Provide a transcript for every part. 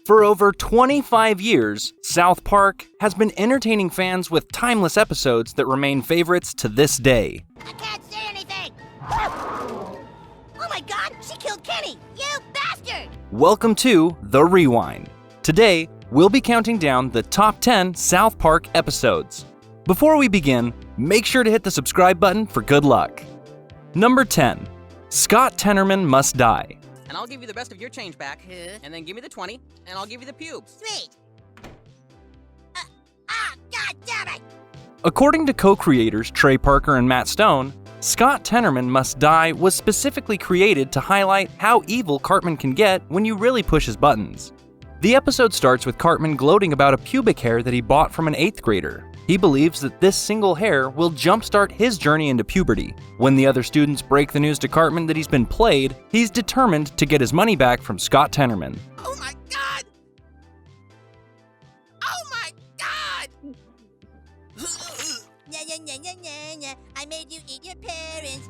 For over 25 years, South Park has been entertaining fans with timeless episodes that remain favorites to this day. I can't say anything! Oh my god, she killed Kenny! You bastard! Welcome to The Rewind. Today, we'll be counting down the top 10 South Park episodes. Before we begin, make sure to hit the subscribe button for good luck. Number 10. Scott Tenorman Must Die. And I'll give you the rest of your change back, and then give me the 20, and I'll give you the pubes. Sweet! God damn it! According to co-creators Trey Parker and Matt Stone, Scott Tenorman Must Die was specifically created to highlight how evil Cartman can get when you really push his buttons. The episode starts with Cartman gloating about a pubic hair that he bought from an 8th grader. He believes that this single hair will jumpstart his journey into puberty. When the other students break the news to Cartman that he's been played, he's determined to get his money back from Scott Tenorman. Oh my god! Oh my god! I made you eat your parents.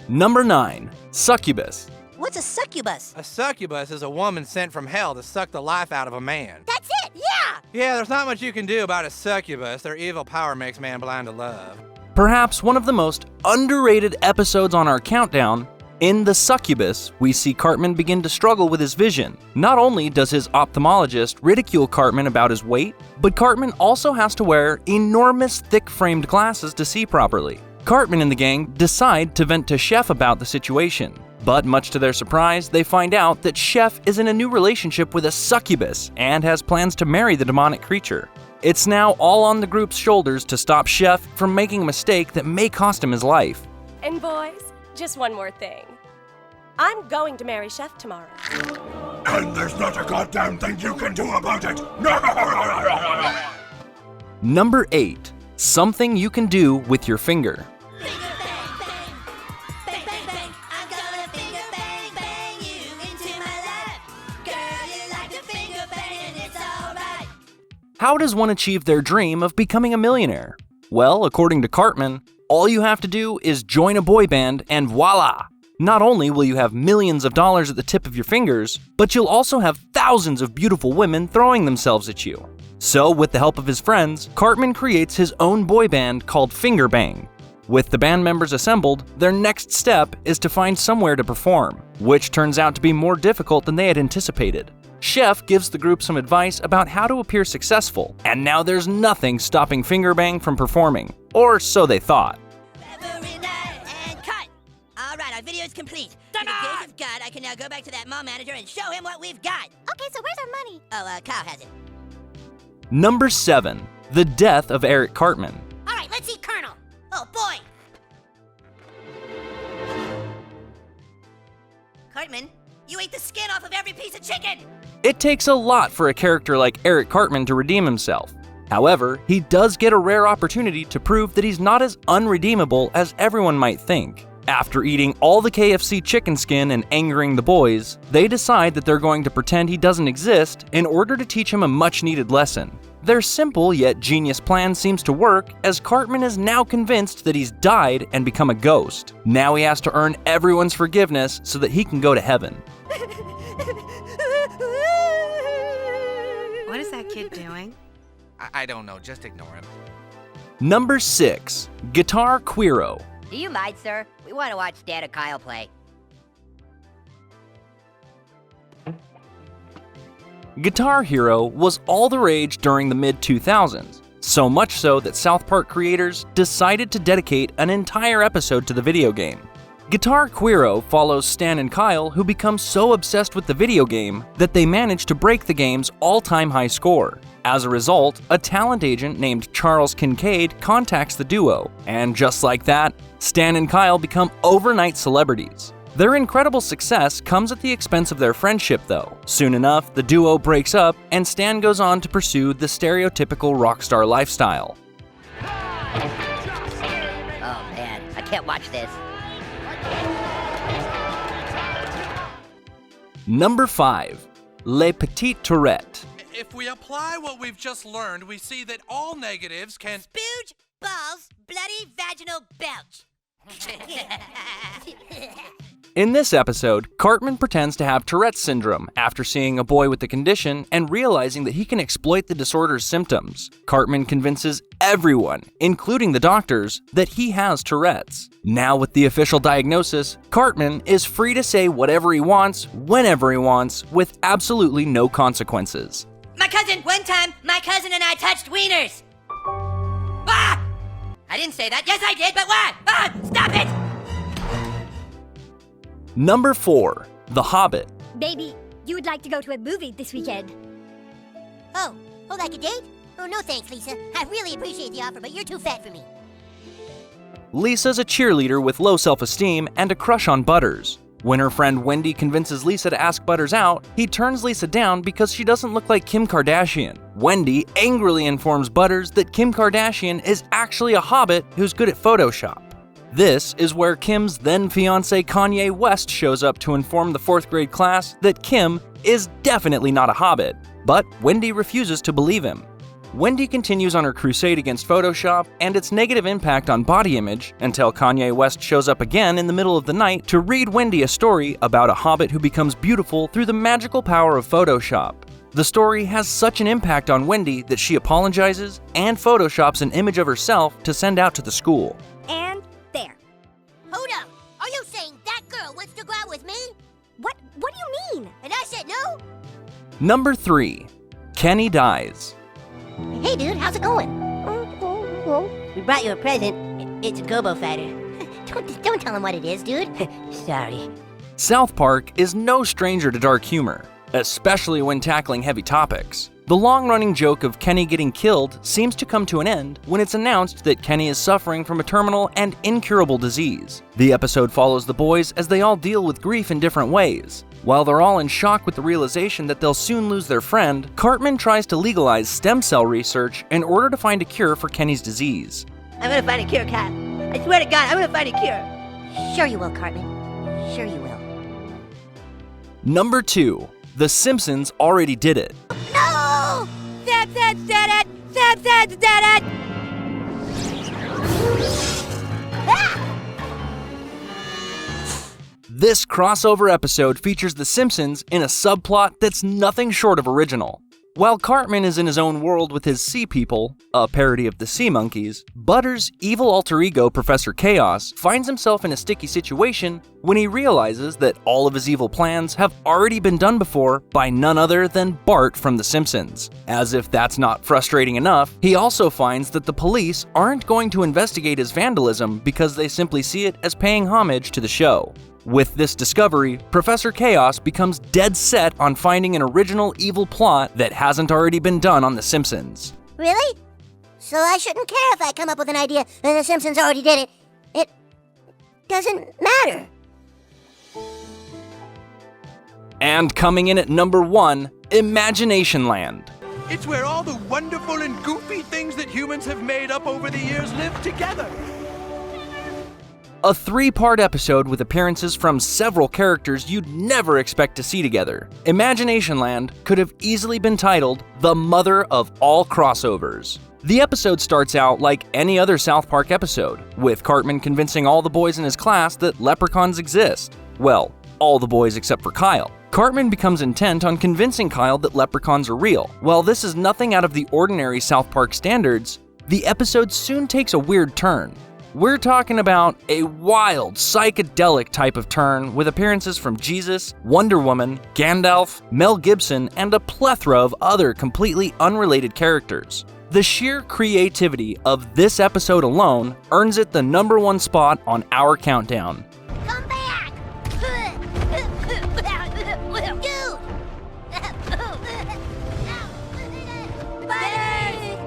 Number 9. Succubus. What's a succubus? A succubus is a woman sent from hell to suck the life out of a man. That's it, yeah! Yeah, there's not much you can do about a succubus. Their evil power makes man blind to love. Perhaps one of the most underrated episodes on our countdown, in The Succubus, we see Cartman begin to struggle with his vision. Not only does his ophthalmologist ridicule Cartman about his weight, but Cartman also has to wear enormous thick-framed glasses to see properly. Cartman and the gang decide to vent to Chef about the situation. But much to their surprise, they find out that Chef is in a new relationship with a succubus and has plans to marry the demonic creature. It's now all on the group's shoulders to stop Chef from making a mistake that may cost him his life. And boys, just one more thing. I'm going to marry Chef tomorrow. And there's not a goddamn thing you can do about it! Number 8. Something you can do with your finger. How does one achieve their dream of becoming a millionaire? Well, according to Cartman, all you have to do is join a boy band and voila! Not only will you have millions of dollars at the tip of your fingers, but you'll also have thousands of beautiful women throwing themselves at you. So, with the help of his friends, Cartman creates his own boy band called Finger Bang. With the band members assembled, their next step is to find somewhere to perform, which turns out to be more difficult than they had anticipated. Chef gives the group some advice about how to appear successful, and now there's nothing stopping Finger Bang from performing. Or so they thought. Every night and cut! Alright, our video is complete. With the grace of God, I can now go back to that mall manager and show him what we've got. Okay, so where's our money? Oh, Kyle has it. Number 7. The Death of Eric Cartman. Alright, let's see Colonel. Oh boy! Cartman, you ate the skin off of every piece of chicken! It takes a lot for a character like Eric Cartman to redeem himself. However, he does get a rare opportunity to prove that he's not as unredeemable as everyone might think. After eating all the KFC chicken skin and angering the boys, they decide that they're going to pretend he doesn't exist in order to teach him a much-needed lesson. Their simple yet genius plan seems to work, as Cartman is now convinced that he's died and become a ghost. Now he has to earn everyone's forgiveness so that he can go to heaven. What is that kid doing? I don't know, just ignore him. Number 6. Guitar Queero. Do you mind, sir? We want to watch Stan and Kyle play. Guitar Hero was all the rage during the mid-2000s, so much so that South Park creators decided to dedicate an entire episode to the video game. Guitar Queero follows Stan and Kyle, who become so obsessed with the video game that they manage to break the game's all-time high score. As a result, a talent agent named Charles Kincaid contacts the duo, and just like that, Stan and Kyle become overnight celebrities. Their incredible success comes at the expense of their friendship, though. Soon enough, the duo breaks up, and Stan goes on to pursue the stereotypical rock star lifestyle. Oh man, I can't watch this. Number 5. Les Petites Tourettes. If we apply what we've just learned, we see that all negatives can... Spooge, balls, bloody vaginal belch. In this episode, Cartman pretends to have Tourette's syndrome after seeing a boy with the condition and realizing that he can exploit the disorder's symptoms. Cartman convinces everyone, including the doctors, that he has Tourette's. Now with the official diagnosis, Cartman is free to say whatever he wants, whenever he wants, with absolutely no consequences. One time, my cousin and I touched wieners. Ah! I didn't say that. Yes, I did, but what? Ah! Stop it! Number 4. The Hobbit. Baby, you would like to go to a movie this weekend. Oh, like a date? Oh, no thanks, Lisa. I really appreciate the offer, but you're too fat for me. Lisa's a cheerleader with low self-esteem and a crush on Butters. When her friend Wendy convinces Lisa to ask Butters out, he turns Lisa down because she doesn't look like Kim Kardashian. Wendy angrily informs Butters that Kim Kardashian is actually a hobbit who's good at Photoshop. This is where Kim's then-fiancé Kanye West shows up to inform the 4th grade class that Kim is definitely not a hobbit, but Wendy refuses to believe him. Wendy continues on her crusade against Photoshop and its negative impact on body image until Kanye West shows up again in the middle of the night to read Wendy a story about a hobbit who becomes beautiful through the magical power of Photoshop. The story has such an impact on Wendy that she apologizes and Photoshops an image of herself to send out to the school. And there. Hold up. Are you saying that girl wants to go out with me? What do you mean? And I said no? Number 3. Kenny dies. Hey, dude, how's it going? We brought you a present. It's a gobo fighter. Don't tell him what it is, dude. Sorry. South Park is no stranger to dark humor, especially when tackling heavy topics. The long-running joke of Kenny getting killed seems to come to an end when it's announced that Kenny is suffering from a terminal and incurable disease. The episode follows the boys as they all deal with grief in different ways. While they're all in shock with the realization that they'll soon lose their friend, Cartman tries to legalize stem cell research in order to find a cure for Kenny's disease. I'm gonna find a cure, Kyle. I swear to God, I'm gonna find a cure. Sure you will, Cartman. Sure you will. Number 2. The Simpsons already did it. No! Simpsons did it! Simpsons did it! Ah! This crossover episode features The Simpsons in a subplot that's nothing short of original. While Cartman is in his own world with his Sea People, a parody of the Sea Monkeys, Butters' evil alter ego Professor Chaos finds himself in a sticky situation when he realizes that all of his evil plans have already been done before by none other than Bart from The Simpsons. As if that's not frustrating enough, he also finds that the police aren't going to investigate his vandalism because they simply see it as paying homage to the show. With this discovery, Professor Chaos becomes dead set on finding an original evil plot that hasn't already been done on The Simpsons. Really? So I shouldn't care if I come up with an idea and The Simpsons already did it. It doesn't matter. And coming in at number 1, Imagination Land. It's where all the wonderful and goofy things that humans have made up over the years live together. A 3-part episode with appearances from several characters you'd never expect to see together. Imagination Land could have easily been titled The Mother of All Crossovers. The episode starts out like any other South Park episode, with Cartman convincing all the boys in his class that leprechauns exist. Well, all the boys except for Kyle. Cartman becomes intent on convincing Kyle that leprechauns are real. While this is nothing out of the ordinary South Park standards, the episode soon takes a weird turn. We're talking about a wild, psychedelic type of turn with appearances from Jesus, Wonder Woman, Gandalf, Mel Gibson, and a plethora of other completely unrelated characters. The sheer creativity of this episode alone earns it the number 1 spot on our countdown. Come back! Dude! Butters!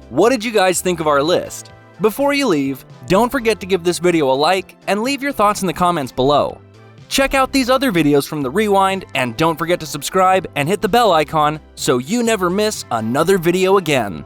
What did you guys think of our list? Before you leave, don't forget to give this video a like and leave your thoughts in the comments below. Check out these other videos from the Rewind and don't forget to subscribe and hit the bell icon so you never miss another video again.